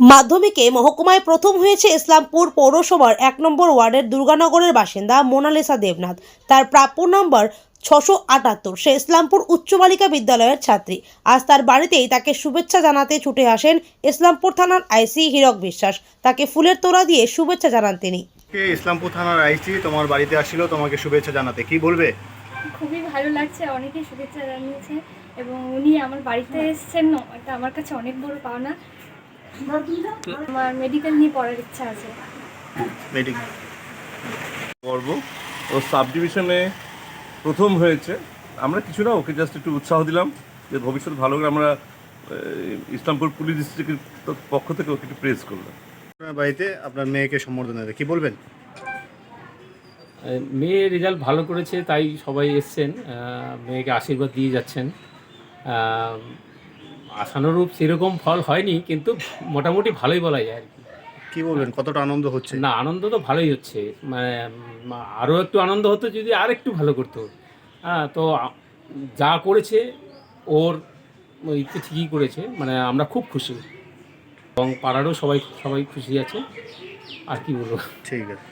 মাধ্যমিকে মহকুমায় প্রথম হয়েছে ইসলামপুর পৌরসভার ১ নম্বর ওয়ার্ডের দুর্গানগরের বাসিন্দা মোনালিসা দেবনাথ। তার প্রাপ্য নম্বর ৬৭৮। সে ইসলামপুর উচ্চ বালিকা বিদ্যালয়ের ছাত্রী। আজ তার বাড়িতেই তাকে শুভেচ্ছা জানাতে ছুটে আসেন ইসলামপুর থানার আইসি হীরক বিশ্বাস। তাকে ফুলের তোড়া দিয়ে শুভেচ্ছা জানান তিনি। ইসলামপুর থানার আইসি তোমার বাড়িতে আসছিল তোমাকে শুভেচ্ছা জানাতে, কি বলবে? খুবই ভালো লাগছে, অনেকেই শুভেচ্ছা জানিয়েছে এবং উনি আমার বাড়িতে এসেছেন, এটা আমার কাছে অনেক বড় পাওনা। আমার মেডিকেল নিয়ে পড়ার ইচ্ছা আছে। মেডিকেল গর্ব ও সাব ডিভিশনে প্রথম হয়েছে। আমরা কিছু না, ওকে জাস্ট একটু উৎসাহ দিলাম যে ভবিষ্যৎ ভালো করে আমরা ইসলামপুর পুলিশ ডিস্ট্রিক্টের পক্ষ থেকে ওকে একটু প্রেস করলাম। আপনার বাড়িতে আপনার মেয়েকে সম্বর্ধনা দেবে, কি বলবেন? মেয়ে রেজাল্ট ভালো করেছে তাই সবাই এসছেন, মেয়েকে আশীর্বাদ দিয়ে যাচ্ছেন। আশানুরূপ সেরকম ফল হয়নি, কিন্তু মোটামুটি ভালোই বলা যায় আর কি। কি বলবেন, কতটা আনন্দ হচ্ছে? না, আনন্দ তো ভালোই হচ্ছে, মানে আরও একটু আনন্দ হতো যদি আর একটু ভালো করতো। তো যা করেছে ওর ইচ্ছে ঠিকই করেছে, মানে আমরা খুব খুশি এবং পাড়ারও সবাই খুশি আছে। আর কি বলবো। ঠিক আছে।